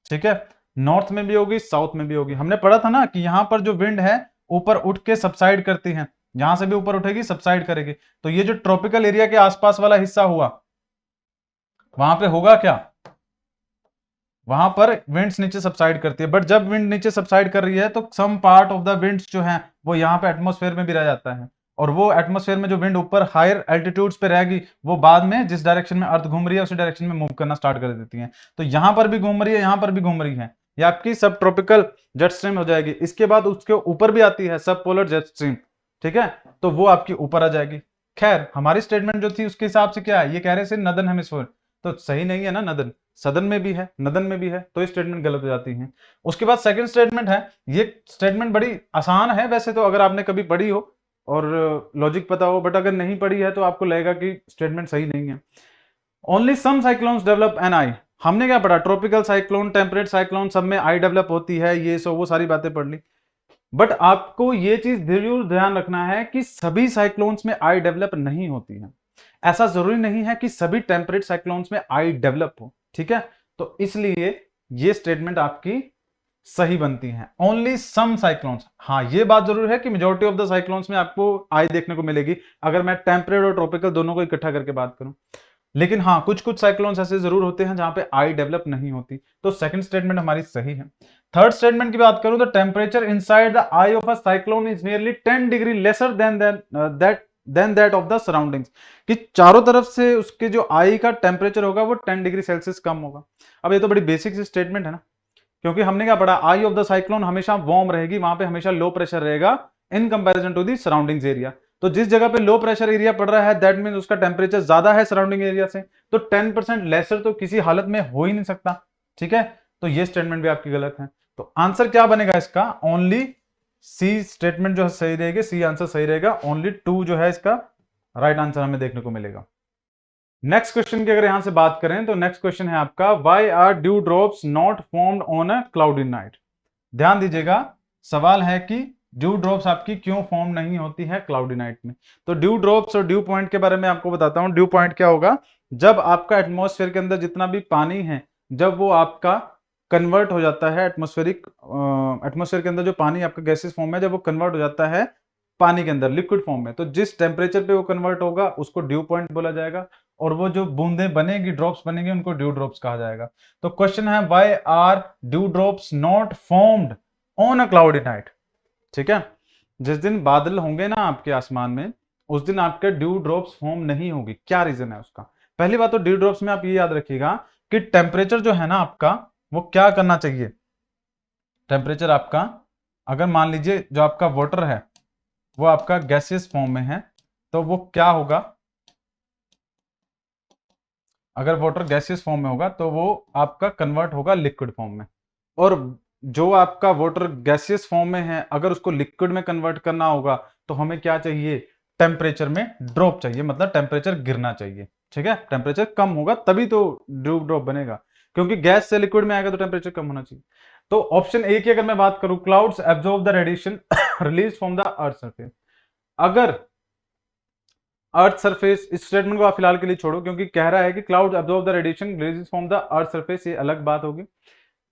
ठीक है, नॉर्थ में भी होगी, साउथ में भी होगी। हमने पढ़ा था ना कि यहां पर जो विंड है ऊपर उठ के सबसाइड करती है, यहां से भी ऊपर उठेगी सबसाइड करेगी। तो ये जो ट्रॉपिकल एरिया के आसपास वाला हिस्सा हुआ, वहां पे होगा क्या, वहां पर विंड्स नीचे सबसाइड करती है। बट जब विंड नीचे सबसाइड कर रही है तो some part of the winds जो है वो यहाँ पे एटमॉस्फेयर में भी रह जाता है, और वो एटमॉस्फेयर में जो विंड ऊपर हायर एल्टीट्यूड्स पे रहेगी वो बाद में जिस डायरेक्शन में अर्थ घूम रही है उसी डायरेक्शन में मूव करना स्टार्ट कर देती है। तो यहां पर भी घूम रही है, यहां पर भी घूम रही है, ये आपकी सब ट्रॉपिकल जेट स्ट्रीम हो जाएगी। इसके बाद उसके ऊपर भी आती है सब पोलर जेट स्ट्रीम, ठीक है, तो वो आपकी ऊपर आ जाएगी। खैर हमारी स्टेटमेंट जो थी उसके हिसाब से क्या है, ये कह रहे थे नदर्न हेमिस्फीयर, तो सही नहीं है ना, नदर्न सदन में भी है, नदन में भी है, तो ये स्टेटमेंट गलत हो जाती है। उसके बाद सेकंड स्टेटमेंट है, ये स्टेटमेंट बड़ी आसान है वैसे तो, अगर आपने कभी पढ़ी हो और लॉजिक पता हो, बट अगर नहीं पढ़ी है तो आपको लगेगा कि स्टेटमेंट सही नहीं है। Only some cyclones develop an eye, हमने क्या पढ़ा, ट्रॉपिकल साइक्लोन, टेम्परेट साइक्लोन, सब में आई डेवलप होती है, ये सो वो सारी बातें पढ़ ली। बट आपको ये चीज जरूर ध्यान रखना है कि सभी साइक्लोन्स में आई डेवलप नहीं होती है। ऐसा जरूरी नहीं है कि सभी टेम्परेट साइक्लोन्स में आई डेवलप हो, ठीक है। तो इसलिए ये स्टेटमेंट आपकी सही बनती है, ओनली सम साइक्लोन्स। हाँ ये बात जरूर है कि मेजॉरिटी ऑफ द साइक्लोन्स में आपको आई देखने को मिलेगी, अगर मैं टेम्परेट और ट्रॉपिकल दोनों को इकट्ठा करके बात करूं। लेकिन हाँ कुछ कुछ साइक्लोन्स ऐसे जरूर होते हैं जहां पे आई डेवलप नहीं होती। तो सेकंड स्टेटमेंट हमारी सही है। थर्ड स्टेटमेंट की बात करूं तो temperature inside the eye of a cyclone is nearly 10 degree laser than that of the surroundings, कि चारों तरफ से उसके जो आई का टेम्परेचर होगा वो 10 डिग्री सेल्सियस कम होगा। अब ये तो बड़ी बेसिक सी स्टेटमेंट है ना, क्योंकि हमने क्या पढ़ा, आई ऑफ द साइक्लोन हमेशा वार्म रहेगी, वहां पे हमेशा लो प्रेशर रहेगा in comparison to the surroundings area. तो जिस जगह पे लो प्रेशर एरिया पड़ रहा है दैट मींस उसका टेम्परेचर ज्यादा है सराउंडिंग एरिया से, तो 10% लेसर तो किसी हालत में हो ही नहीं सकता, ठीक है। तो ये स्टेटमेंट भी आपकी गलत है। तो आंसर क्या बनेगा इसका, ओनली सी स्टेटमेंट जो है सही रहेगी, सी आंसर सही रहेगा, ओनली 2 जो है इसका राइट आंसर हमें देखने को मिलेगा। नेक्स्ट क्वेश्चन की अगर यहां से बात करें तो नेक्स्ट क्वेश्चन है आपका, why are dew drops not formed on a cloudy night. ध्यान दीजिएगा, सवाल है कि ड्यू ड्रॉप्स आपकी क्यों फॉर्म नहीं होती है क्लाउडी नाइट में। तो ड्यू ड्रॉप्स और ड्यू पॉइंट के बारे में आपको बताता हूं। ड्यू पॉइंट क्या होगा, जब आपका एटमॉस्फेयर के अंदर जितना भी पानी है, जब वो आपका कन्वर्ट हो जाता है एटमॉस्फेयर के अंदर जो पानी आपका गैसेस फॉर्म में, जब वो कन्वर्ट हो जाता है पानी के अंदर लिक्विड फॉर्म में, तो जिस टेम्परेचर पे वो कन्वर्ट होगा उसको ड्यू पॉइंट बोला जाएगा, और वो जो बूंदे बनेगी, ड्रॉप्स बनेंगे, उनको ड्यू ड्रॉप्स कहा जाएगा। तो क्वेश्चन है, why are dew drops not formed on a cloudy night. ठीक है, जिस दिन बादल होंगे ना आपके आसमान में, उस दिन आपके ड्यू ड्रॉप्स फॉर्म नहीं होगी। क्या रीजन है उसका? पहली बात तो ड्यू ड्रॉप्स में आप ये याद रखिएगा कि टेम्परेचर जो है ना आपका, वो क्या करना चाहिए। टेम्परेचर आपका, अगर मान लीजिए जो आपका वाटर है वो आपका गैसियस फॉर्म में है, तो वो क्या होगा, अगर वाटर गैसियस फॉर्म में होगा तो वो आपका कन्वर्ट होगा लिक्विड फॉर्म में। और जो आपका वाटर गैसियस फॉर्म में है, अगर उसको लिक्विड में कन्वर्ट करना होगा तो हमें क्या चाहिए, टेम्परेचर में ड्रॉप चाहिए, मतलब टेम्परेचर गिरना चाहिए। ठीक है, टेम्परेचर कम होगा तभी तो ड्यू ड्रॉप बनेगा, क्योंकि गैस से लिक्विड में आएगा तो टेम्परेचर कम होना चाहिए। तो ऑप्शन ए की अगर मैं बात करूं, clouds absorb the radiation release from the earth surface. अगर अर्थ सरफेस, इस स्टेटमेंट को आप फिलहाल के लिए छोड़ो, क्योंकि कह रहा है कि cloud absorb the radiation release from the earth surface, ये अलग बात होगी।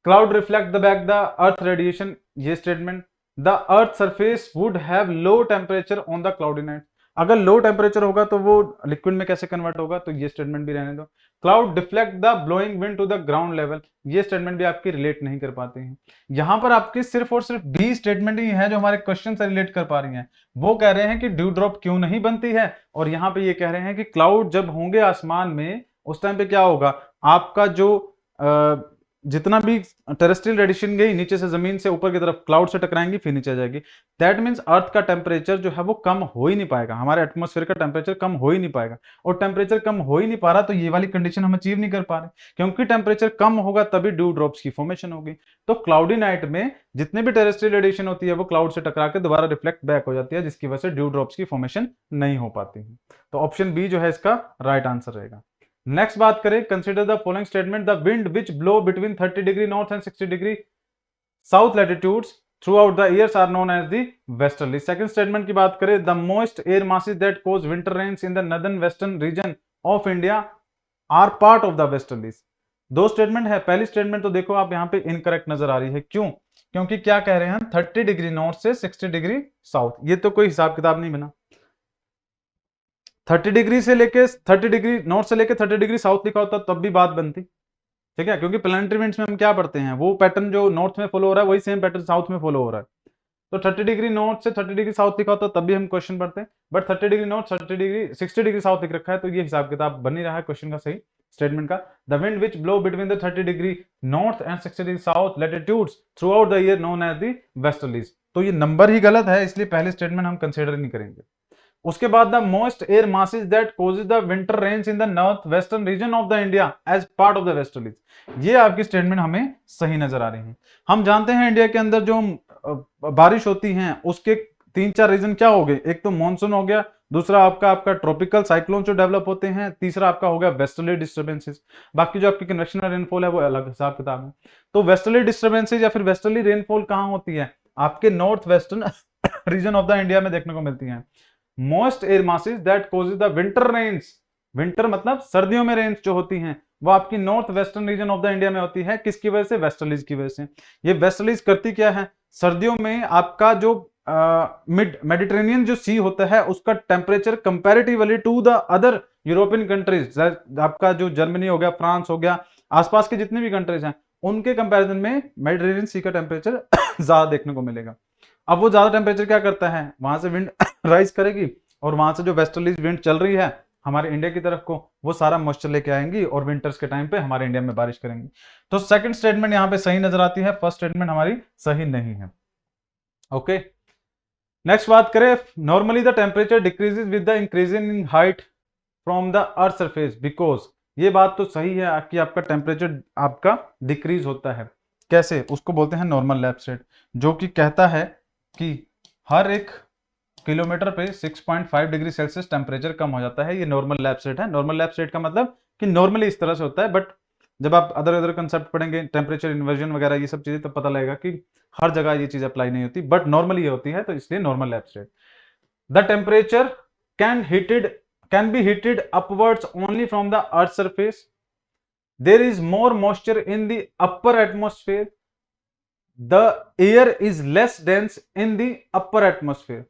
Cloud reflect the back the earth radiation, ये statement. The earth surface would have low temperature on the cloudy night, अगर लो टेम्परेचर होगा तो वो लिक्विड में कैसे कन्वर्ट होगा, तो ये स्टेटमेंट भी रहने दो। Cloud deflect the blowing wind to the ground level, ये स्टेटमेंट भी आपकी रिलेट नहीं कर पाते हैं। यहां पर आपके सिर्फ और सिर्फ बी स्टेटमेंट ही है जो हमारे क्वेश्चन से रिलेट कर पा रही हैं। वो कह रहे हैं कि ड्यू ड्रॉप क्यों नहीं बनती है, और यहां पे ये कह रहे हैं कि क्लाउड जब होंगे आसमान में, उस टाइम पे क्या होगा, आपका जो जितना भी टेरेस्ट्रियल रेडिएशन गई नीचे से जमीन से ऊपर की तरफ, क्लाउड से टकराएंगी फिर नीचे आ जाएगी। दैट मींस अर्थ का टेम्परेचर जो है वो कम हो ही नहीं पाएगा, हमारे एटमॉस्फेयर का टेम्परेचर कम हो ही नहीं पाएगा। और टेम्परेचर कम हो ही नहीं पा रहा तो ये वाली कंडीशन हम अचीव नहीं कर पा रहे, क्योंकि टेम्परेचर कम होगा तभी ड्यू ड्रॉप्स की फॉर्मेशन होगी। तो क्लाउडी नाइट में जितने भी टेरेस्ट्रियल रेडिएशन होती है वो क्लाउड से टकरा के दोबारा रिफ्लेक्ट बैक हो जाती है, जिसकी वजह से ड्यू ड्रॉप्स की फॉर्मेशन नहीं हो पाती है। तो ऑप्शन बी जो है इसका राइट आंसर रहेगा। नेक्स्ट बात करें, consider the following statement, the wind which blow between 30 degree north and 60 degree south latitudes throughout the years are known as the westerly. Second statement की बात करें, the moist air masses that cause winter rains in the northern western region of India are part of the westerlies. दो statement है, पहली statement तो देखो आप यहाँ पे इनकरेक्ट नजर आ रही है। क्यों? क्योंकि क्या कह रहे हैं, 30 डिग्री नॉर्थ से 60 डिग्री साउथ, ये तो कोई हिसाब किताब नहीं बना। 30 डिग्री से लेके 30 डिग्री नॉर्थ से लेके 30 डिग्री साउथ लिखा होता तब भी बात बनती। ठीक है, क्योंकि प्लैनेटरी विंड्स में हम क्या पढ़ते हैं, वो पैटर्न जो नॉर्थ में फॉलो हो रहा है वही सेम पैटर्न साउथ में फॉलो हो रहा है। तो 30 डिग्री नॉर्थ से 30 डिग्री साउथ लिखा होता तब भी हम क्वेश्चन पढ़ते हैं, but 30 degree north 30 degree 60 degree south लिख रखा है, तो ये हिसाब किताब बन नहीं रहा है क्वेश्चन का सही स्टेटमेंट का। The wind which blow between the 30 degree north and 60 degree south latitudes throughout the year known as the westerlies. तो ये नंबर ही गलत है, इसलिए पहले स्टेटमेंट हम कंसिडर नहीं करेंगे। उसके बाद the most air masses that causes the winter rains in the north western region of the India as part of the westerlies, ये आपकी स्टेटमेंट हमें सही नजर आ रही है। हम जानते हैं इंडिया के अंदर जो बारिश होती है उसके 3-4 रीजन क्या हो गए, एक तो मानसून हो गया, दूसरा आपका ट्रॉपिकल साइक्लोन जो डेवलप होते हैं, तीसरा आपका हो गया वेस्टर्ली डिस्टर्बेंसेस। बाकी जो आपकी कन्वेक्शनल रेनफॉल है वो अलग हिसाब किताब है। तो वेस्टर्ली डिस्टर्बेंसेस या फिर वेस्टर्ली रेनफॉल कहाँ होती है, आपके north western region of the India में देखने को मिलती है। Most air masses that causes the winter rains, winter मतलब सर्दियों में रेन्स जो होती हैं वो आपकी north western region of the India में होती है। किसकी वजह से? वेस्टर्लीज की वजह से। ये वेस्टर्लीज करती क्या है, सर्दियों में आपका जो मिड मेडिटेरेनियन जो सी होता है उसका temperature comparatively to the other European countries, आपका जो जर्मनी हो गया, फ्रांस हो गया, आसपास के जितने भी कंट्रीज हैं उनके कंपैरिजन में मेडिटेरेनियन सी का टेम्परेचर ज्यादा देखने को मिलेगा। अब वो ज्यादा टेम्परेचर क्या करता है, वहां से विंड राइज करेगी और वहां से जो वेस्टर्लीज विंड चल रही है हमारे इंडिया की तरफ को, वो सारा मॉइस्चर लेके आएंगी और विंटर्स के टाइम पे हमारे इंडिया में बारिश करेंगी। तो सेकंड स्टेटमेंट यहां पे सही नजर आती है, फर्स्ट स्टेटमेंट हमारी सही नहीं है। ओके, नेक्स्ट बात करें, normally the temperature decreases with the increasing in height from the earth surface because, ये बात तो सही है कि आपका टेम्परेचर आपका डिक्रीज होता है। कैसे? उसको बोलते हैं नॉर्मल लैब स्टेट, जो कि कहता है कि हर एक किलोमीटर पे 6.5 डिग्री सेल्सियस टेम्परेचर कम हो जाता है। ये नॉर्मल लैब स्टेट है। नॉर्मल लैब स्टेट का मतलब कि नॉर्मली इस तरह से होता है, बट जब आप अदर अदर कंसेप्ट पढ़ेंगे, टेम्परेचर इन्वर्जन वगैरह ये सब चीजें, तब पता लगेगा कि हर जगह ये चीज अप्लाई नहीं होती, बट नॉर्मली ये होती है, तो इसलिए normal lapse rate. The temperature can be heated upwards only from the earth surface, there is more moisture in the upper atmosphere, the air is less dense in the upper atmosphere.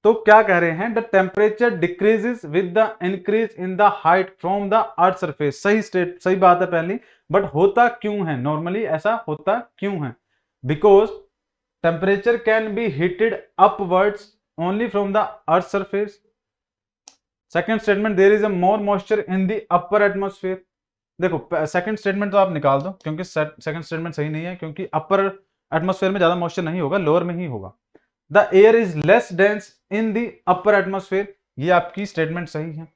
तो क्या कह रहे हैं, the temperature decreases with the increase in the height from the earth surface. सही बात है पहली, but होता क्यों है, नॉर्मली ऐसा होता क्यों है? Because temperature can be heated upwards only from the earth surface. Second statement, there is a more moisture in the upper atmosphere. देखो सेकंड स्टेटमेंट तो आप निकाल दो, क्योंकि सेकंड स्टेटमेंट सही नहीं है, क्योंकि अपर एटमोस्फेयर में ज्यादा मॉइस्चर नहीं होगा, लोअर में ही होगा। The air is less dense in the upper atmosphere, ये आपकी स्टेटमेंट सही है।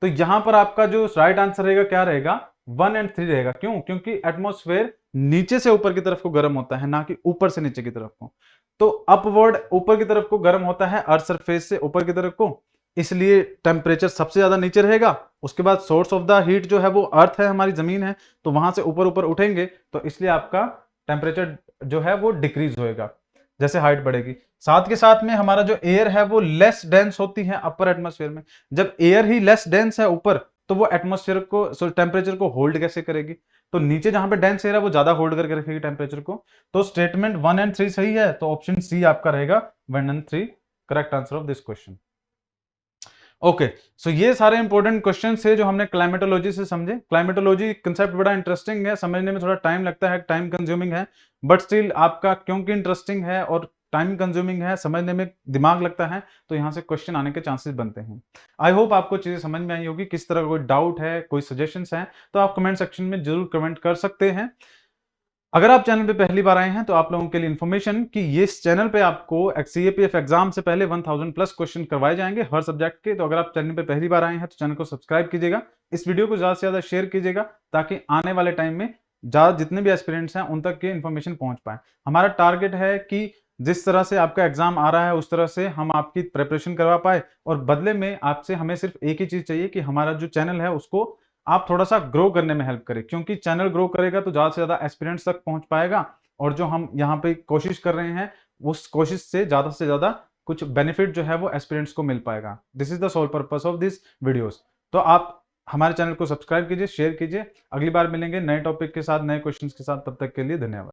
तो यहां पर आपका जो राइट आंसर रहेगा क्या रहेगा, 1 और 3 रहेगा। क्यों? क्योंकि एटमोस्फेयर नीचे से ऊपर की तरफ को गर्म होता है, ना कि ऊपर से नीचे की तरफ को। तो अपवर्ड ऊपर की तरफ को गर्म होता है, अर्थ सरफेस से ऊपर की तरफ को, इसलिए टेम्परेचर सबसे ज्यादा नीचे रहेगा। उसके बाद सोर्स ऑफ द हीट जो है वो अर्थ है, हमारी जमीन है, तो वहां से ऊपर ऊपर उठेंगे, तो इसलिए आपका टेम्परेचर जो है वो डिक्रीज होएगा जैसे हाइट बढ़ेगी। साथ के साथ में हमारा जो एयर है वो लेस डेंस होती है अपर एटमोस्फेयर में। जब एयर ही लेस डेंस है ऊपर, तो वो एटमोस्फेयर को टेम्परेचर को होल्ड कैसे करेगी? तो नीचे जहां पे डेंस एयर है वो ज्यादा होल्ड करके रखेगी टेम्परेचर को। तो स्टेटमेंट 1 और 3 सही है, तो ऑप्शन सी आपका रहेगा 1 और 3 correct answer of this question. Okay, so ये सारे इंपॉर्टेंट क्वेश्चन थे जो हमने क्लाइमेटोलॉजी से समझे। क्लाइमेटोलॉजी कंसेप्ट बड़ा इंटरेस्टिंग है, समझने में थोड़ा टाइम लगता है, टाइम कंज्यूमिंग है, बट स्टिल आपका क्योंकि इंटरेस्टिंग है और टाइम कंज्यूमिंग है, समझने में दिमाग लगता है, तो यहाँ से क्वेश्चन आने के चांसेस बनते हैं। आई होप आपको चीजें समझ में आई होगी। किस तरह का कोई डाउट है, कोई सजेशंस हैं, तो आप कमेंट सेक्शन में जरूर कमेंट कर सकते हैं। अगर आप चैनल पे पहली बार आए हैं तो आप लोगों के लिए इन्फॉर्मेशन कि ये इस चैनल पे आपको सीएपीएफ एग्जाम से पहले 1000 प्लस क्वेश्चन करवाए जाएंगे हर सब्जेक्ट के। तो अगर आप चैनल पे पहली बार आए हैं तो चैनल को सब्सक्राइब कीजिएगा, इस वीडियो को ज्यादा से ज्यादा शेयर कीजिएगा, ताकि आने वाले टाइम में ज्यादा जितने भी एस्पिरेंट्स हैं उन तक के इन्फॉर्मेशन पहुंच पाए। हमारा टारगेट है कि जिस तरह से आपका एग्जाम आ रहा है उस तरह से हम आपकी प्रिपरेशन करवा पाए, और बदले में आपसे हमें सिर्फ एक ही चीज चाहिए कि हमारा जो चैनल है उसको आप थोड़ा सा ग्रो करने में हेल्प करें। क्योंकि चैनल ग्रो करेगा तो ज्यादा से ज्यादा एस्पिरेंट्स तक पहुंच पाएगा, और जो हम यहाँ पे कोशिश कर रहे हैं उस कोशिश से ज्यादा कुछ बेनिफिट जो है वो एस्पिरेंट्स को मिल पाएगा। This is the sole purpose of this videos. तो आप हमारे चैनल को सब्सक्राइब कीजिए, शेयर कीजिए। अगली बार मिलेंगे नए टॉपिक के साथ, नए क्वेश्चंस के साथ। तब तक के लिए धन्यवाद।